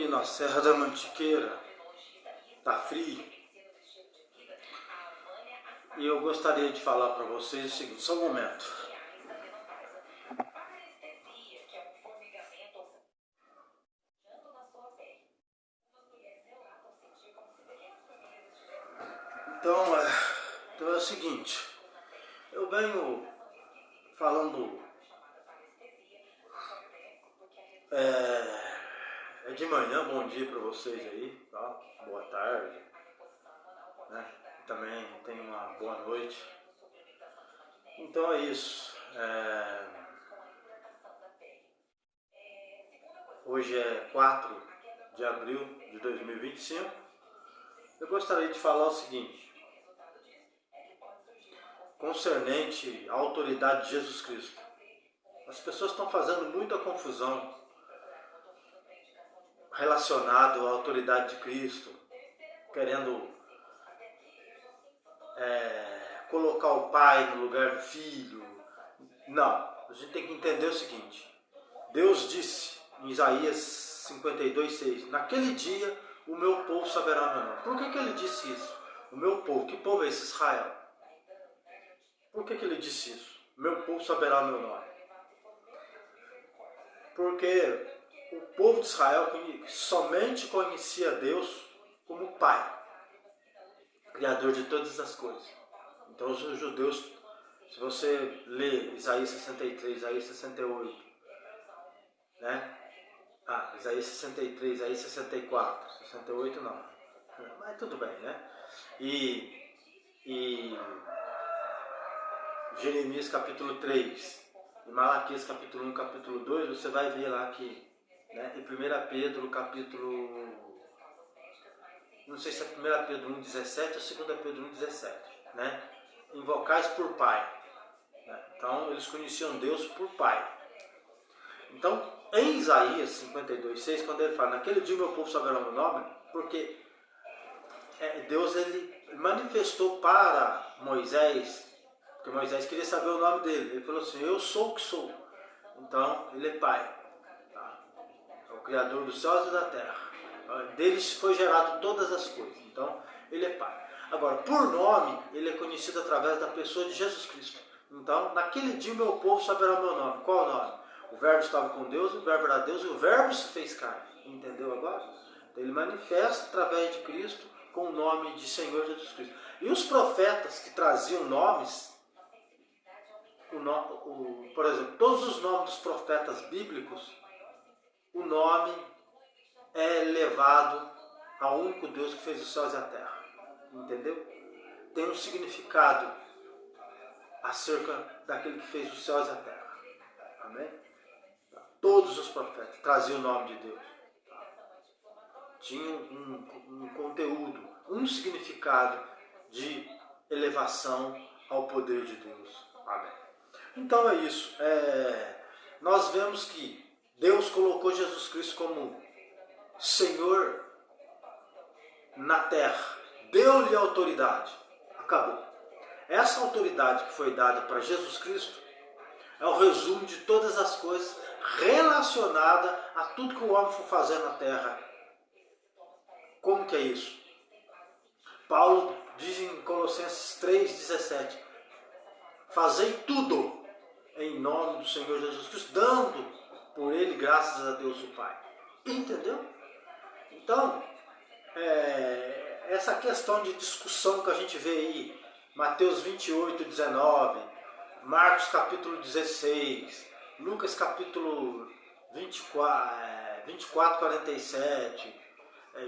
aqui na Serra da Mantiqueira, tá frio, e eu gostaria de falar para vocês o seguinte, só um momento. Então é o seguinte, eu venho falando de manhã, bom dia para vocês aí, tá? Boa tarde, né? Também tenho uma boa noite. Então é isso. Hoje é 4 de abril de 2025. Eu gostaria de falar o seguinte, concernente à autoridade de Jesus Cristo. As pessoas estão fazendo muita confusão relacionado à autoridade de Cristo, querendo colocar o pai no lugar do filho. Não, a gente tem que entender o seguinte, Deus disse em Isaías 52:6, naquele dia o meu povo saberá meu nome. Por que ele disse isso? O meu povo, que povo é esse? Israel. Por que ele disse isso? Meu povo saberá meu nome. Porque o povo de Israel somente conhecia Deus como Pai, Criador de todas as coisas. Então os judeus, se você lê Isaías 63, Isaías 68, né? Isaías 63, Isaías 64, 68 não, mas tudo bem, né? E Jeremias capítulo 3, e Malaquias capítulo 1, capítulo 2, você vai ver lá que, né, em 1 Pedro capítulo, não sei se é 1 Pedro 1,17 ou 2 Pedro 1,17, né? Invocais por Pai. Né? Então eles conheciam Deus por Pai. Então em Isaías 52:6, quando ele fala, naquele dia meu povo saberá o meu nome, porque Deus ele manifestou para Moisés, porque Moisés queria saber o nome dele. Ele falou assim, eu sou o que sou. Então, ele é Pai. Tá? É o Criador dos céus e da terra. Deles foi gerado todas as coisas. Então, ele é Pai. Agora, por nome, ele é conhecido através da pessoa de Jesus Cristo. Então, naquele dia meu povo saberá o meu nome. Qual o nome? O verbo estava com Deus, o verbo era Deus e o verbo se fez carne. Entendeu agora? Então, ele manifesta através de Cristo com o nome de Senhor Jesus Cristo. E os profetas que traziam nomes, por exemplo, todos os nomes dos profetas bíblicos, o nome é levado ao único Deus que fez os céus e a terra. Entendeu? Tem um significado acerca daquele que fez os céus e a terra. Amém? Todos os profetas traziam o nome de Deus. Tinham um conteúdo, um significado de elevação ao poder de Deus. Amém. Então é isso. Nós vemos que Deus colocou Jesus Cristo como Senhor na terra. Deu-lhe autoridade. Acabou. Essa autoridade que foi dada para Jesus Cristo é o resumo de todas as coisas relacionadas a tudo que o homem for fazer na terra. Como que é isso? Paulo diz em Colossenses 3,17, fazei tudo em nome do Senhor Jesus Cristo, dando por ele graças a Deus o Pai. Entendeu? Então, essa questão de discussão que a gente vê aí, Mateus 28:19, Marcos capítulo 16, Lucas capítulo 24:47,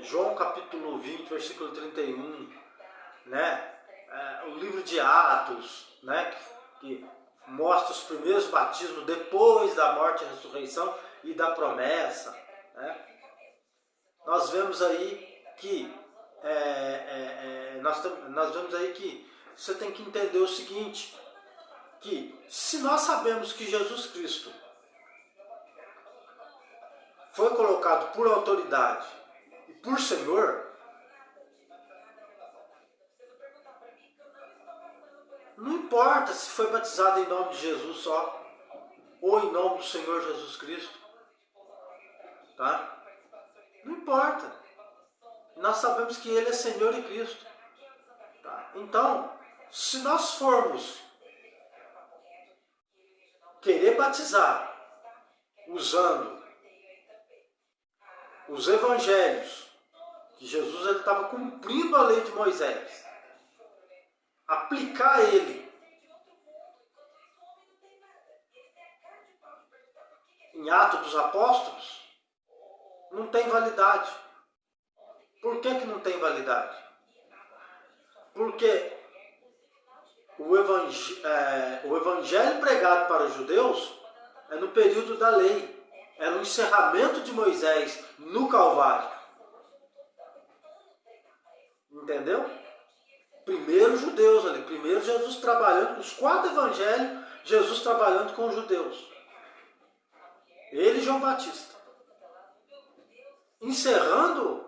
João capítulo 20, versículo 31, né? O livro de Atos, né? que mostra os primeiros batismos depois da morte e ressurreição e da promessa. Né? Nós vemos aí que nós vemos aí que você tem que entender o seguinte, que se nós sabemos que Jesus Cristo foi colocado por autoridade e por Senhor, não importa se foi batizado em nome de Jesus só, ou em nome do Senhor Jesus Cristo, tá? Não importa. Nós sabemos que Ele é Senhor e Cristo. Tá? Então, se nós formos querer batizar usando os evangelhos, que Jesus estava cumprindo a lei de Moisés, aplicar ele em Atos dos Apóstolos, não tem validade. Por que não tem validade? Porque o evangelho pregado para os judeus é no período da lei, é no encerramento de Moisés no Calvário. Entendeu? Primeiro os judeus ali, primeiro Jesus trabalhando, os 4 evangelhos, Jesus trabalhando com os judeus. Ele e João Batista. Encerrando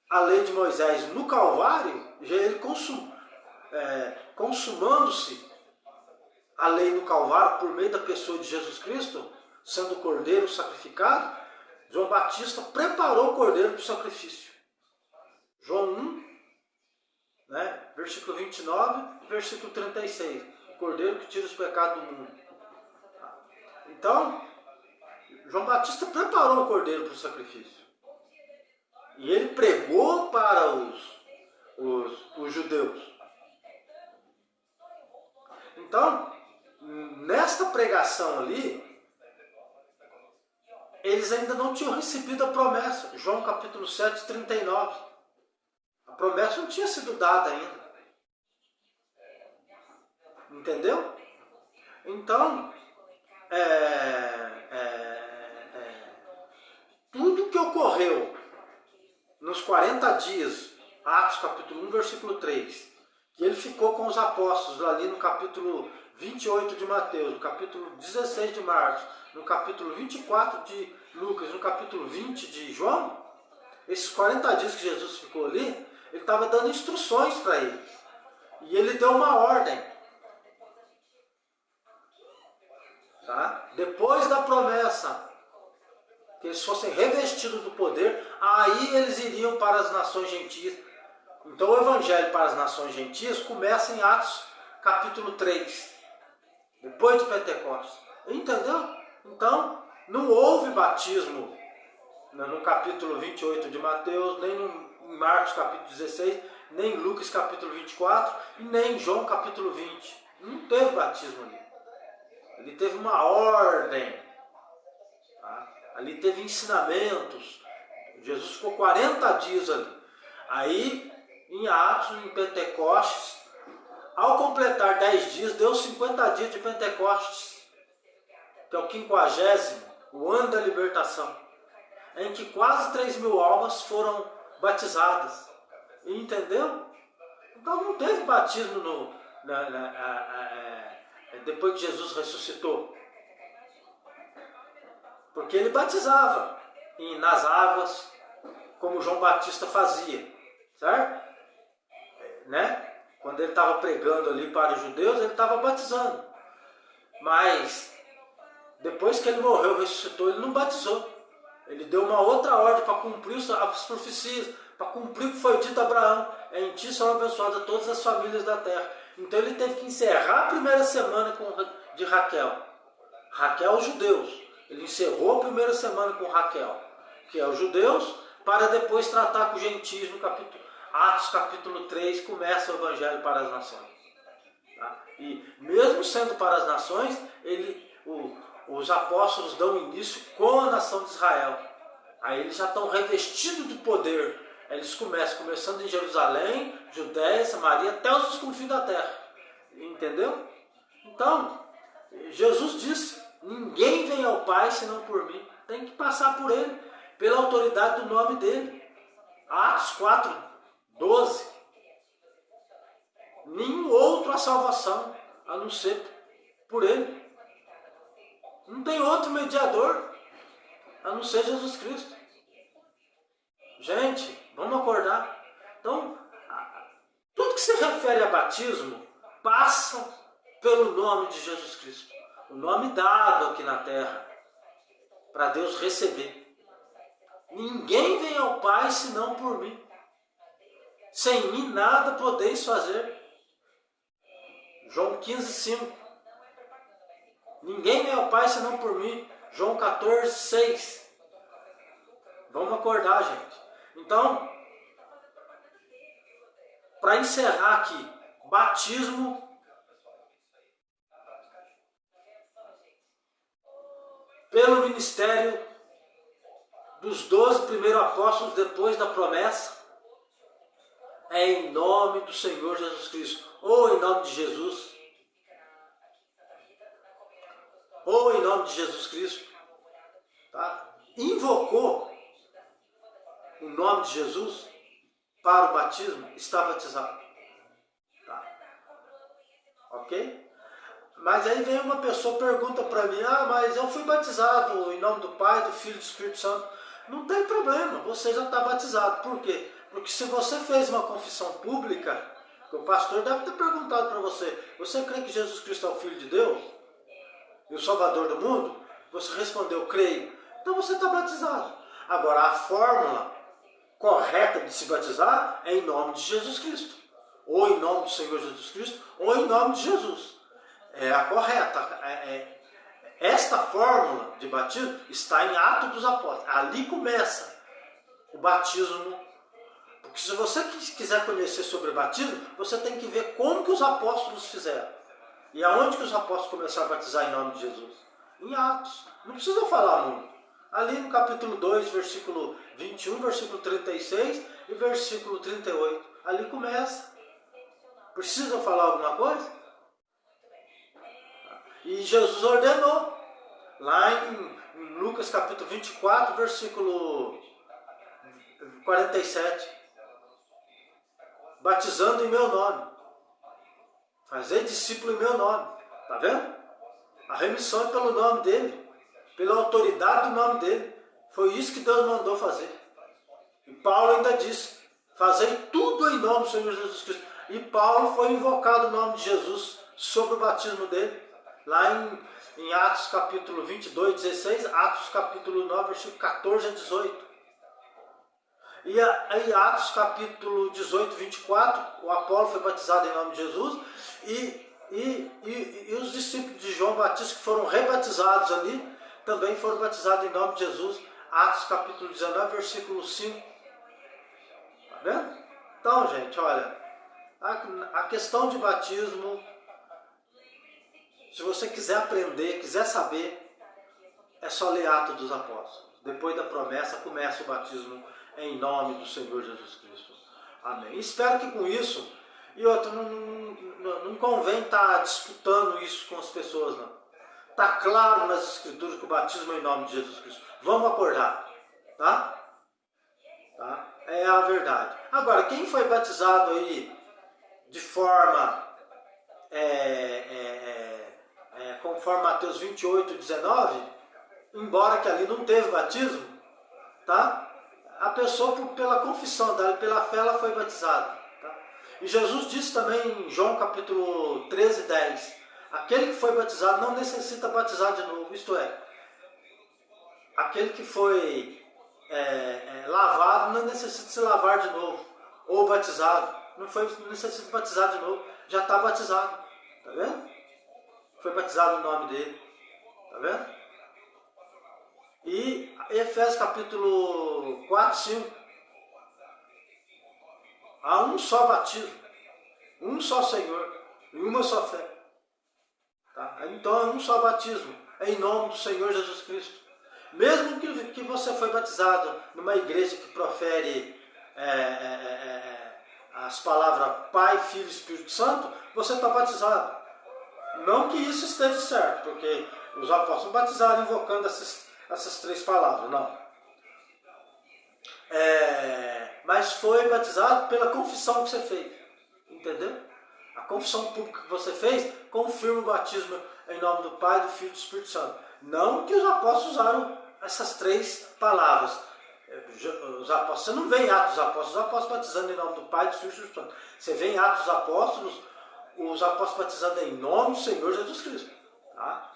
a lei de Moisés no Calvário, já ele consumando-se a lei no Calvário por meio da pessoa de Jesus Cristo, sendo o cordeiro sacrificado, João Batista preparou o cordeiro para o sacrifício. João 1, né, versículo 29 e versículo 36. O cordeiro que tira os pecados do mundo. Então, João Batista preparou o cordeiro para o sacrifício. E ele pregou para os judeus. Então, nesta pregação ali, eles ainda não tinham recebido a promessa. João capítulo 7, 39. A promessa não tinha sido dada ainda. Entendeu? Então, tudo que ocorreu nos 40 dias, Atos capítulo 1, versículo 3, que ele ficou com os apóstolos ali no capítulo 28 de Mateus, no capítulo 16 de Marcos, no capítulo 24 de Lucas, no capítulo 20 de João, esses 40 dias que Jesus ficou ali, ele estava dando instruções para eles. E ele deu uma ordem. Tá? Depois da promessa, que eles fossem revestidos do poder, aí eles iriam para as nações gentias. Então o evangelho para as nações gentias começa em Atos capítulo 3, depois de Pentecostes. Entendeu? Então, não houve batismo no capítulo 28 de Mateus, nem em Marcos capítulo 16, nem em Lucas capítulo 24, e nem em João capítulo 20. Não teve batismo ali. Ali teve uma ordem. Tá? Ali teve ensinamentos. Jesus ficou 40 dias ali. Aí, em Atos, em Pentecostes, ao completar 10 dias, deu 50 dias de Pentecostes, que é o 50º, o ano da libertação, em que quase 3.000 almas foram batizadas. Entendeu? Então não teve batismo depois que Jesus ressuscitou. Porque ele batizava nas águas, como João Batista fazia. Certo? Né? Quando ele estava pregando ali para os judeus, ele estava batizando. Mas, depois que ele morreu, ressuscitou, ele não batizou. Ele deu uma outra ordem para cumprir as profecias, para cumprir o que foi dito a Abraão. Em ti são abençoadas todas as famílias da terra. Então ele teve que encerrar a primeira semana de Raquel. Raquel, os judeus. Ele encerrou a primeira semana com Raquel, que é os judeus, para depois tratar com os gentios no Atos capítulo 3, começa o evangelho para as nações. Tá? E mesmo sendo para as nações, os apóstolos dão início com a nação de Israel. Aí eles já estão revestidos do poder. Eles começando em Jerusalém, Judéia, Samaria, até os confins da terra. Entendeu? Então, Jesus disse, ninguém vem ao Pai senão por mim. Tem que passar por ele, pela autoridade do nome dele. Atos 4, 12. Nenhum outro a salvação, a não ser por ele. Não tem outro mediador, a não ser Jesus Cristo. Gente, vamos acordar. Então, tudo que se refere a batismo passa pelo nome de Jesus Cristo. O nome dado aqui na terra, para Deus receber. Ninguém vem ao Pai senão por mim. Sem mim nada podeis fazer. João 15:5. Ninguém vem ao Pai senão por mim. João 14:6. Vamos acordar, gente. Então, para encerrar aqui, batismo pelo ministério dos 12 primeiros apóstolos depois da promessa é em nome do Senhor Jesus Cristo, ou em nome de Jesus, ou em nome de Jesus Cristo, tá? Invocou o nome de Jesus para o batismo, está batizado, tá? Ok? Mas aí vem uma pessoa, pergunta para mim, mas eu fui batizado em nome do Pai, do Filho e do Espírito Santo. Não tem problema, você já está batizado. Por quê? Porque se você fez uma confissão pública, o pastor deve ter perguntado para você, você crê que Jesus Cristo é o Filho de Deus? E o Salvador do mundo? Você respondeu, creio. Então você está batizado. Agora, a fórmula correta de se batizar é em nome de Jesus Cristo. Ou em nome do Senhor Jesus Cristo, ou em nome de Jesus. É a correta. Esta fórmula de batismo está em Atos dos Apóstolos. Ali começa o batismo. Porque se você quiser conhecer sobre o batismo, você tem que ver como que os apóstolos fizeram. E aonde que os apóstolos começaram a batizar em nome de Jesus? Em Atos. Não precisa falar muito. Ali no capítulo 2, versículo 21, versículo 36 e versículo 38. Ali começa. Precisa falar alguma coisa? E Jesus ordenou. Lá em Lucas capítulo 24, versículo 47. Batizando em meu nome. Fazer discípulo em meu nome. Está vendo? A remissão é pelo nome dele. Pela autoridade do nome dele. Foi isso que Deus mandou fazer. E Paulo ainda disse, fazei tudo em nome do Senhor Jesus Cristo. E Paulo foi invocado o nome de Jesus sobre o batismo dele. Lá em Atos capítulo 22, 16, Atos capítulo 9, versículo 14 a 18. E em Atos capítulo 18, 24, o Apolo foi batizado em nome de Jesus e os discípulos de João Batista que foram rebatizados ali, também foram batizados em nome de Jesus. Atos capítulo 19, versículo 5. Tá vendo? Então, gente, olha, a questão de batismo, se você quiser aprender, quiser saber, é só ler Atos dos Apóstolos. Depois da promessa, começa o batismo em nome do Senhor Jesus Cristo. Amém. Espero que com isso, e outro, não convém estar disputando isso com as pessoas, não. Está claro nas Escrituras que o batismo é em nome de Jesus Cristo. Vamos acordar, tá? Tá? É a verdade. Agora, quem foi batizado aí de forma, conforme Mateus 28, 19, embora que ali não teve batismo, tá? A pessoa, pela confissão dela, pela fé, ela foi batizada. Tá? E Jesus disse também em João capítulo 13, 10, aquele que foi batizado não necessita batizar de novo, isto é, aquele que foi lavado não necessita se lavar de novo, ou batizado, não necessita batizar de novo, já está batizado, tá vendo? Foi batizado no nome dele, tá vendo? E Efésios capítulo 4, 5. Há um só batismo, um só Senhor e uma só fé. Tá? Então é um só batismo, é em nome do Senhor Jesus Cristo. Mesmo que você foi batizado numa igreja que profere as palavras Pai, Filho e Espírito Santo, você está batizado. Não que isso esteja certo, porque os apóstolos batizaram invocando essas três palavras, não. Mas foi batizado pela confissão que você fez, entendeu? A confissão pública que você fez confirma o batismo em nome do Pai, do Filho e do Espírito Santo. Não que os apóstolos usaram essas três palavras. Os apóstolos, você não vê em Atos dos Apóstolos, os apóstolos batizando em nome do Pai, do Filho e do Espírito Santo. Você vê em Atos dos Apóstolos, os apóstolos batizando em nome do Senhor Jesus Cristo. Tá?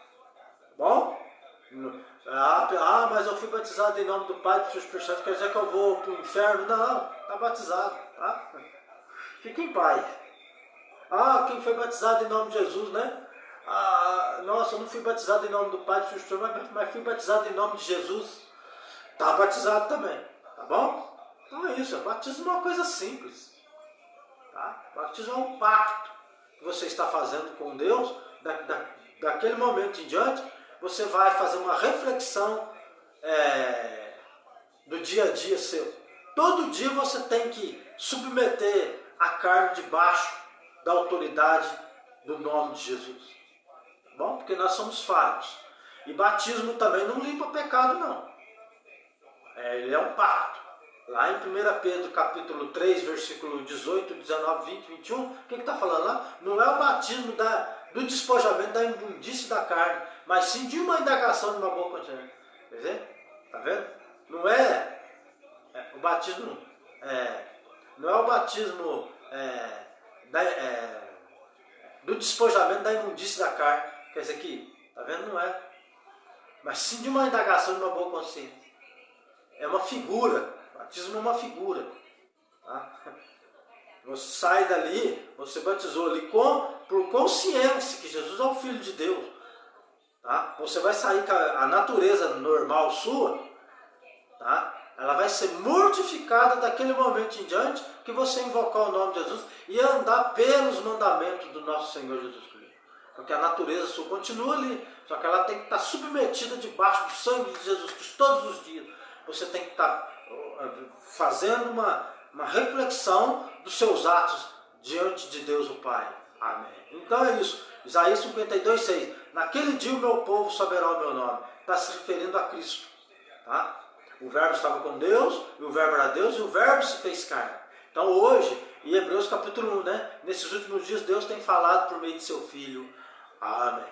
Bom? Mas eu fui batizado em nome do Pai, do Filho e do Espírito Santo, quer dizer que eu vou para o inferno? Não, está batizado, tá? Fique em paz. Quem foi batizado em nome de Jesus, né? Nossa, eu não fui batizado em nome do Pai, do Filho e do Espírito Santo, mas fui batizado em nome de Jesus. Está batizado também, tá bom? Então é isso, batismo é uma coisa simples. Tá? Batismo é um pacto que você está fazendo com Deus. Daquele momento em diante, você vai fazer uma reflexão do dia a dia seu. Todo dia você tem que submeter a carne debaixo da autoridade do nome de Jesus. Tá bom? Porque nós somos falhos. E batismo também não limpa pecado, não. Ele é um pacto. Lá em 1 Pedro capítulo 3, versículo 18, 19, 20, 21, o que está falando lá? Não é o batismo do despojamento da imundície da carne, mas sim de uma indagação de uma boa consciência. Quer dizer? Está vendo? Não é o batismo, não é o batismo do despojamento da imundície da carne. Quer dizer que, está vendo? Não é. Mas sim de uma indagação de uma boa consciência. É uma figura. Batismo é uma figura. Tá? Você sai dali, você batizou ali por consciência que Jesus é o Filho de Deus. Tá? Você vai sair com a natureza normal sua, tá? Ela vai ser mortificada daquele momento em diante que você invocar o nome de Jesus e andar pelos mandamentos do nosso Senhor Jesus Cristo. Porque a natureza sua continua ali, só que ela tem que estar submetida debaixo do sangue de Jesus Cristo todos os dias. Você tem que estar fazendo uma reflexão dos seus atos diante de Deus o Pai. Amém. Então é isso. Isaías 52, 6. Naquele dia o meu povo saberá o meu nome. Está se referindo a Cristo. Tá? O verbo estava com Deus, e o verbo era Deus, e o verbo se fez carne. Então hoje, em Hebreus capítulo 1, né? Nesses últimos dias Deus tem falado por meio de seu Filho. Amém.